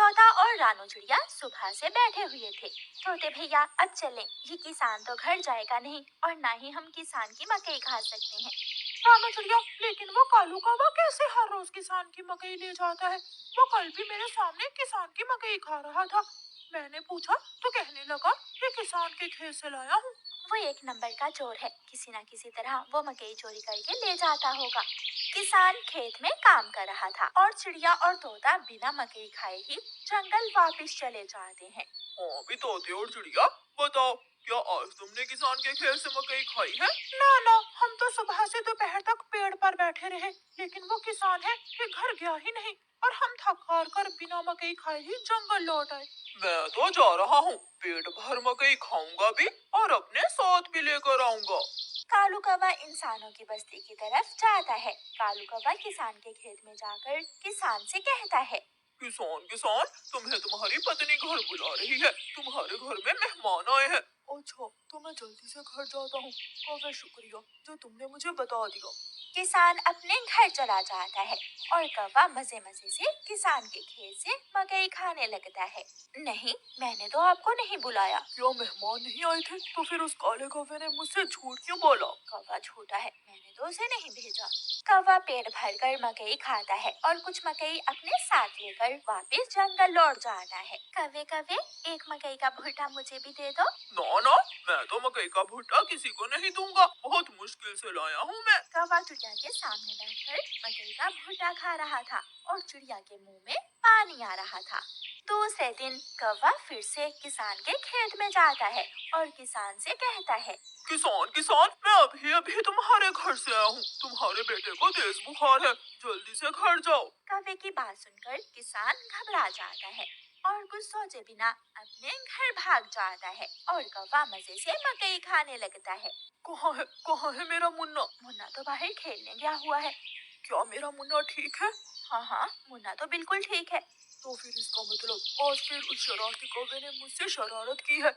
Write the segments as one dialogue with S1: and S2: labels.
S1: तोता और रानू चिड़िया सुबह से बैठे हुए थे। तोते भैया अब चलें, ये किसान तो घर जाएगा नहीं और ना ही हम किसान की मकई खा सकते हैं।
S2: रानू चिड़िया, लेकिन वो कालू कौवा कैसे हर रोज किसान की मकई ले जाता है? वो कल भी मेरे सामने किसान की मकई खा रहा था। मैंने पूछा तो कहने लगा ये किसान के खेत से लाया हूँ।
S1: वो एक नंबर का चोर है, किसी न किसी तरह वो मकई चोरी करके ले जाता होगा। किसान खेत में काम कर रहा था और चिड़िया और तोता बिना मकई खाए ही जंगल वापस चले जाते हैं।
S2: हाँ भी तोते और चिड़िया, बताओ क्या आज तुमने किसान के खेत से मकई खाई है? ना ना, हम तो सुबह से दोपहर तक पेड़ पर बैठे रहे, लेकिन वो किसान है कि घर गया ही नहीं और हम थक हार कर बिना मकई खाए ही जंगल लौट आए। मैं तो जा रहा हूँ, पेट भर मकई खाऊंगा भी और अपने साथ भी लेकर आऊंगा।
S1: कालू कौवा इंसानों की बस्ती की तरफ जाता है। कालू कौवा किसान के खेत में जाकर किसान से कहता है,
S2: किसान किसान, तुम्हें तुम्हारी पत्नी घर बुला रही है, तुम्हारे घर में मेहमान आए हैं। अच्छा, तो मैं जल्दी से घर जाता हूँ। कौवे शुक्रिया जो तुमने मुझे बता दिया।
S1: किसान अपने घर चला जाता है और कौवा मजे मजे से किसान के खेत से मकई खाने लगता है। नहीं, मैंने तो आपको नहीं बुलाया।
S2: क्या मेहमान नहीं आए थे? तो फिर उस काले कौवे ने मुझसे झूठ क्यों बोला?
S1: कौवा झूठा है, मैंने तो उसे नहीं भेजा। कौवा पेट भरकर मकई खाता है और कुछ मकई अपने साथ लेकर वापस जंगल लौट जाता है। कौवे कौवे, एक मकई का भुट्टा मुझे भी दे दो।
S2: ना ना, मैं तो मकई का भुट्टा किसी को नहीं दूंगा, बहुत मुश्किल से लाया हूँ मैं।
S1: कौवा चिड़िया के सामने बैठकर मकई का भुट्टा खा रहा था और चिड़िया के मुंह में पानी आ रहा था। दूसरे दिन कौवा फिर से किसान के खेत में जाता है और किसान से कहता है,
S2: किसान किसान, मैं अभी अभी तुम्हारे घर से आया हूँ, तुम्हारे बेटे को तेज बुखार है, जल्दी से घर जाओ।
S1: कौवे की बात सुनकर किसान घबरा जाता है और कुछ सोचे बिना अपने घर भाग जाता है और कौवा मजे से मकई खाने लगता है।
S2: कहाँ है मेरा मुन्ना?
S1: मुन्ना तो बाहर खेलने गया हुआ है।
S2: क्या मेरा मुन्ना ठीक है?
S1: हाँ हाँ, मुन्ना तो बिल्कुल ठीक है।
S2: तो फिर इसका मतलब आज फिर उस शरारती कौवे ने मुझसे शरारत की है।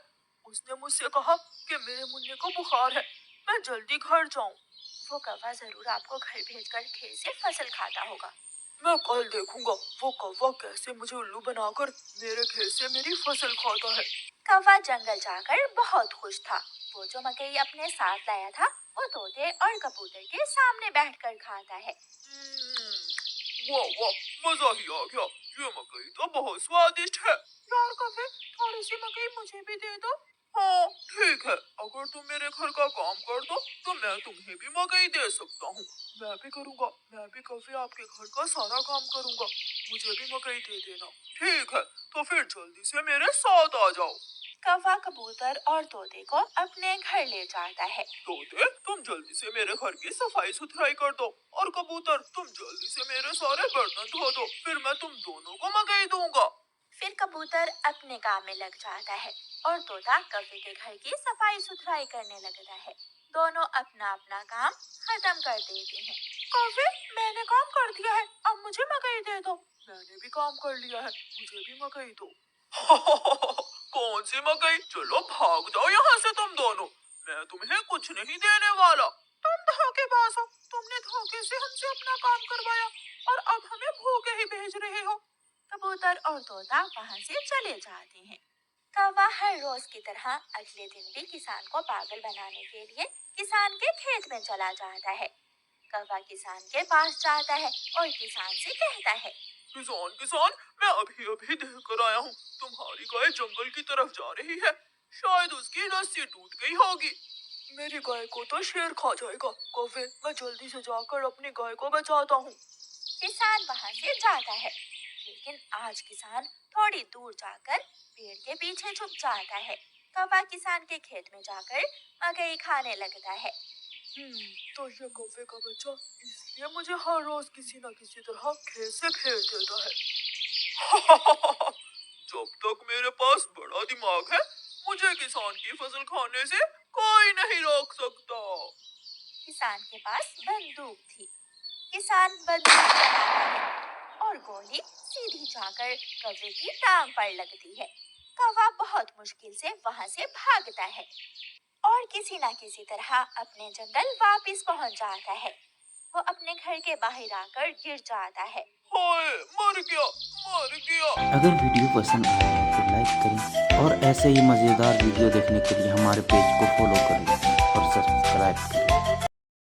S2: उसने मुझसे कहा कि मेरे मुन्ने को बुखार है, मैं जल्दी घर जाऊं।
S1: वो कौवा जरूर आपको घर भेजकर खेत से फसल खाता होगा।
S2: मैं कल देखूंगा वो कौवा कैसे मुझे उल्लू बनाकर मेरे खेत से मेरी फसल खाता है।
S1: कौवा जंगल जाकर बहुत खुश था। वो जो मकई अपने साथ लाया था वो तोते और कबूतर के सामने बैठकर खाता है।
S2: वाह वाह, मजा ही आ गया, ये मकई तो बहुत स्वादिष्ट है। यार कौवे, थोड़ी सी मकई मुझे भी दे दो। हाँ ठीक है, अगर तुम मेरे घर का काम कर दो तो मैं तुम्हें भी मकई दे सकता हूँ। मैं भी करूँगा, मैं भी कभी आपके घर का सारा काम करूँगा, मुझे भी मकई दे देना। ठीक है, तो फिर जल्दी से मेरे साथ आ जाओ।
S1: कौवा कबूतर और तोते को अपने घर ले जाता है।
S2: तोते, तुम जल्दी से मेरे घर की सफाई सुथराई कर दो और कबूतर तुम जल्दी से मेरे सारे बर्तन धो दो, फिर मैं तुम दोनों को मकई दूंगा।
S1: फिर कबूतर अपने काम में लग जाता है और तोता कौवे के घर की सफाई सुथराई करने लगता है। दोनों अपना अपना काम खत्म कर देते हैं।
S2: कौवे, मैंने काम कर दिया है, अब मुझे मकई दे दो। मैंने भी काम कर लिया है, मुझे भी मकई दो। कौन सी मकई? चलो भाग जाओ यहाँ से तुम दोनों, मैं तुम्हें कुछ नहीं देने वाला। तुम धोखेबाज हो, तुमने धोखे से हमसे अपना काम करवाया और अब हमें भूखे ही भेज रहे हो।
S1: कबूतर और तोता वहाँ से चले जाते हैं। कौवा हर रोज की तरह अगले दिन भी किसान को पागल बनाने के लिए किसान के खेत में चला जाता है। कौवा किसान के पास जाता है और किसान से कहता है,
S2: किसान किसान, मैं अभी अभी देख कर आया हूँ, तुम्हारी गाय जंगल की तरफ जा रही है, शायद उसकी रस्सी टूट गई होगी। मेरी गाय को तो शेर खा जाएगा। कौवे, मैं जल्दी से जाकर अपनी गाय को बचाता हूँ।
S1: किसान वहाँ से जाता है, लेकिन आज किसान थोड़ी दूर जाकर पेड़ के पीछे छुप जाता है। कौवा किसान के खेत में जाकर मकई खाने लगता है।
S2: तो ये कौवे का बच्चा इसलिए मुझे हर रोज किसी न किसी तरह खेत से भेज देता है। जब तक मेरे पास बड़ा दिमाग है, मुझे किसान की फसल खाने से कोई नहीं रोक सकता।
S1: किसान के पास बंदूक थी। किसान बंदूक चलाता है और गोली सीधी जाकर कौवे की टांग पर लगती है। कौवा बहुत मुश्किल से वहाँ से भागता है और किसी न किसी तरह अपने जंगल वापस पहुँच जाता है। वो वो अपने घर के बाहर आकर गिर जाता है।
S2: हाय, मर गया, मर गया।
S3: अगर वीडियो पसंद आए तो लाइक करें और ऐसे ही मज़ेदार वीडियो देखने के लिए हमारे पेज को फॉलो करें।